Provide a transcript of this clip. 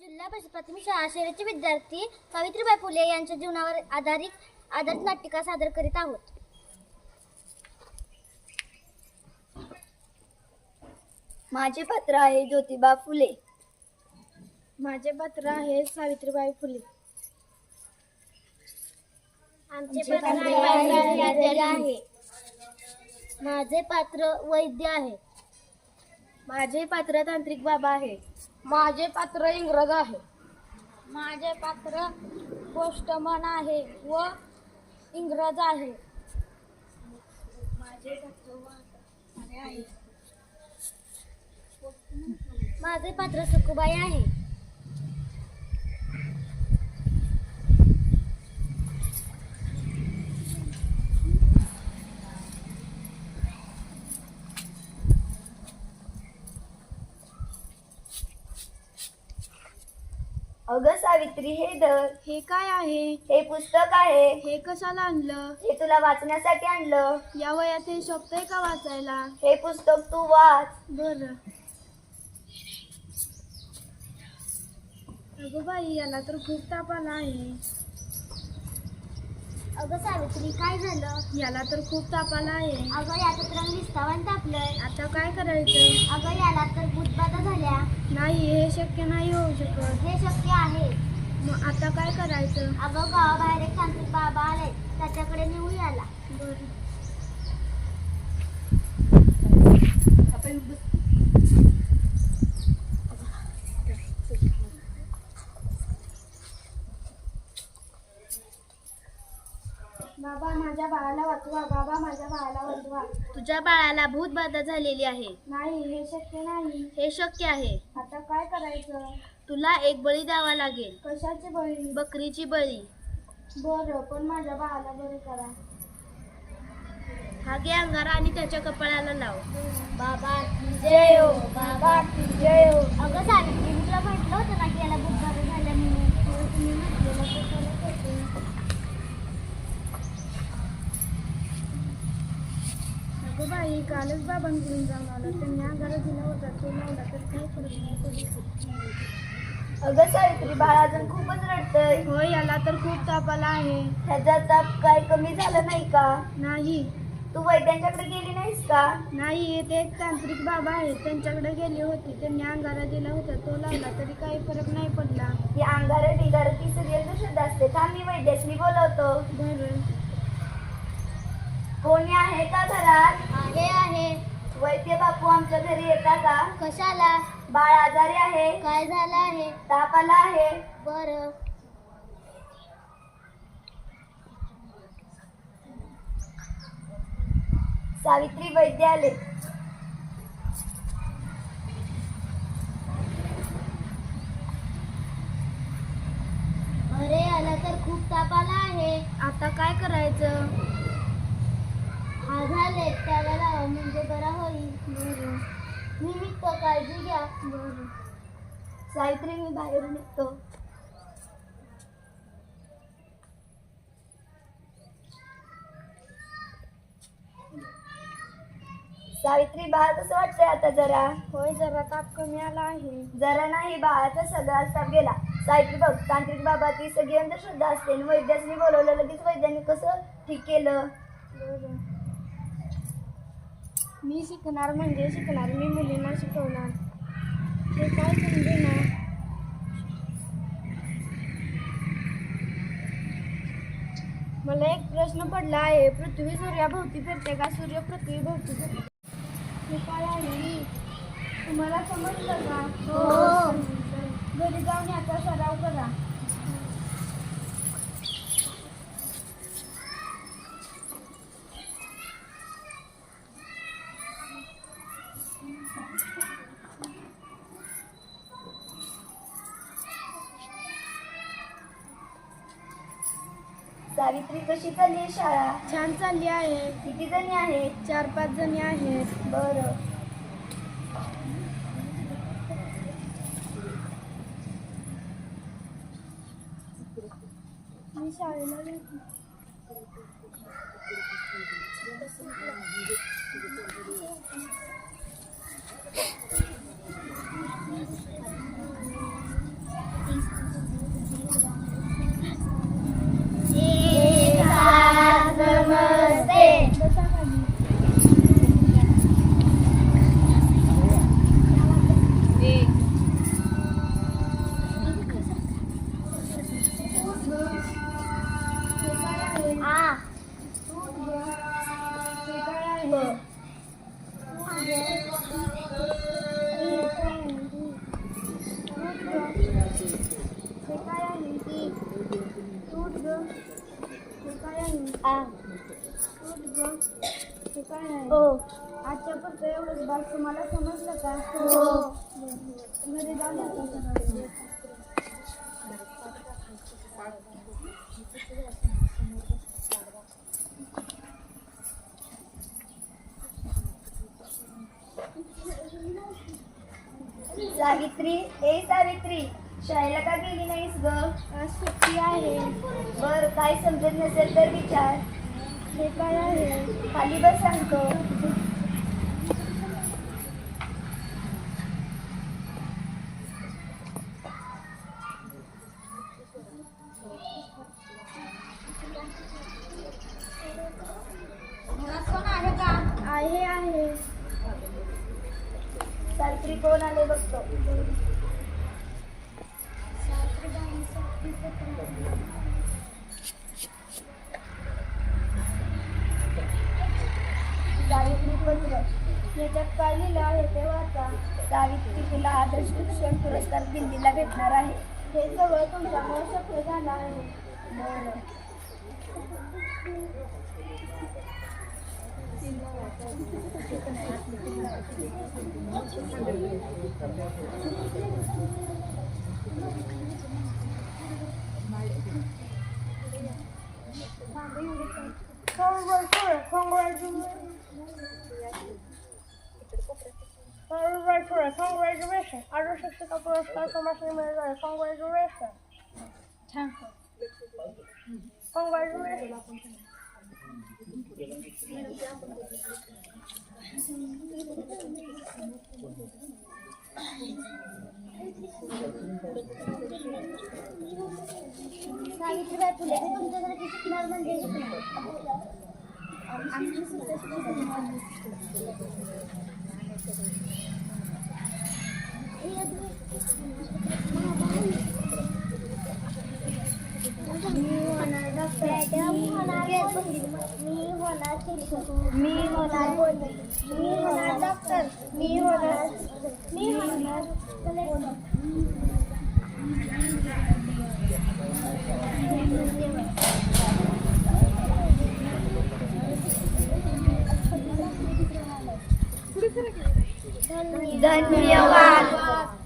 जिल्हा परिषद प्राथमिक शाळा शहराचे विद्यार्थी सावित्रीबाई फुले यांच्या जीवनावर आधारित नाटिका सादर करीत आहोत. माझे पात्र आहे ज्योतिबा फुले. माझे पात्र आहे सावित्रीबाई फुले. आमचे पात्र आहे. माझे पात्र वैद्य आहे. माझे पात्र तांत्रिक बाबा आहे. माझे पात्र इंग्रज आहे. माझे पात्र पोस्टमन आहे व इंग्रज आहे. माझे पात्र आहे. माझे पात्र सखुबाई आहे. अगं सावित्री, हे धर. हे काय आहे? हे पुस्तक आहे. हे कशाला आणलं? हे तुला वाचण्यासाठी आणलं. या वयात हे शोभतंय का वाचायला? हे पुस्तक तू वाच. बरं. अगं बाई, याला तर खूप ताप आला आहे. अगं सावित्री, काय झालं? याला तर खूप ताप आला आहे. अगं याचं रंग निस्तावण तापलंय. आता काय करायचं? अगं याला तर भूतबाधा झाल्या. नाही, हे शक्य नाही होऊ शकत. हे शक्य आहे. मग आता काय करायचं? अगं गावाबाहेर एक तांत्रिक बाबा आलाय, त्याच्याकडे नेऊ याला. बरं. बाबा, माझ्या बाळाला वाचवा. बाबा, माझ्या बाळाला वाचवा. तुझ्या बाळाला भूतबाधा झालेली आहे. नाही, हे शक्य नाही. हे शक्य आहे. आता काय करायचं? तुला एक बळी द्यावा लागेल. कशाची बळी? बकरीची बळी. बरं, पण माझ्या बाळाला बरं करा. हा घे अंगारा आणि त्याच्या कपाळाला लाव. बाबा जय हो, बाबा जय हो. अगं सावित्री, मी तुला म्हटलं होतं ना की याला भूतबाधा झाल्या म्हणून. तुम्ही म्हटलेलं ते करत होते. अगं बाई, कालच बाबांकडून जाऊन आलं. त्यांनी अंगारा दिला होता, तो लावला तर काय फरक नाही पडत. अगं सावित्री, बाळ अजून खूपच रडतंय. हो, याला तर खूप ताप आला आहे. ह्याचा ताप काय कमी झाला नाही का? नाही. तू वैद्यांच्याकडे गेली नाहीस का? नाही, ते एक तांत्रिक बाबा आहेत, त्यांच्याकडे गेली होती. त्यांनी अंगारा दिला होता, तो लावला तरी काही फरक नाही पडला. ही अंगारा ढिगारा ती सगळी अंधश्रद्धा असते. थांब, मी वैद्यासनी बोलवतो. बरं. कोणी आहे का घरात? आहे. वैद्य बापू आमच्या घरी येता का? कशाला? बाळ आजारी आहे. काय झालं आहे? ताप आला आहे. बरं. सावित्री, वैद्य आले. अरे याला तर खूप ताप आला आहे. आता काय करायचं? हा झाले त्याला लावा म्हणजे बरा होईल. बरं. मी निघतो, काळजी घ्या. बरं. सावित्री, मी बाहेर निघतो. सावित्री, बाळ कसं वाटतंय आता जरा? होय, जरा ताप कमी आला आहे. जरा नाही, बाळाचा सगळा ताप गेला. सावित्री बघ, तांत्रिक बाबा ती सगळी अंधश्रद्धा असते. वैद्यासनी बोलवलं, लगेच वैद्यांनी कसं ठीक केलं. बरं. मी शिकणार म्हणजे शिकणार. मी मुलींना शिकवणार. ते काय समजेना. मला एक प्रश्न पडला आहे. पृथ्वी सूर्याभोवती फिरते का सूर्य पृथ्वीभोवती फिरते? हे काय आहे? तुम्हाला समजलं का? हो. घरी जाऊन याचा सराव करा. सावित्री, कशी चालली शाळा? छान चालली आहे. किती जणी आहेत? 4-5 जणी आहेत. बरं. मी शाळेला जाते. आ आजच्या फक्त एवढंच बात तुम्हाला समजलं का? घरी जाऊन येतो सगळं. सावित्री, ए सावित्री, शाळेला का गेली नाहीस ग? आज सुट्टी आहे. बर, काय समजत नसेल तर विचार. हे काय आहे? खाली बस सांगतो. आहे. सावित्री, कोण आले बघतो. सावित्री पत्र. याच्यात काय लिहिलं आहे ते वाचा. सावित्री, तुला आदर्श शिक्षण पुरस्कार दिल्लीला भेटणार आहे. हे सगळं तुमच्यामुळे शक्य झालं आहे. बरं. Congratulations. आदर्श शिक्षक पुरस्कार तुम्हाला मिळाला आहे. Congratulations. Congratulations. सावित्रीबाई फुले हे तुमच्यासारखी शिकणार म्हणजे आमची सुद्धा मी होणार डॉक्टर. मी होणार धन्यवाद.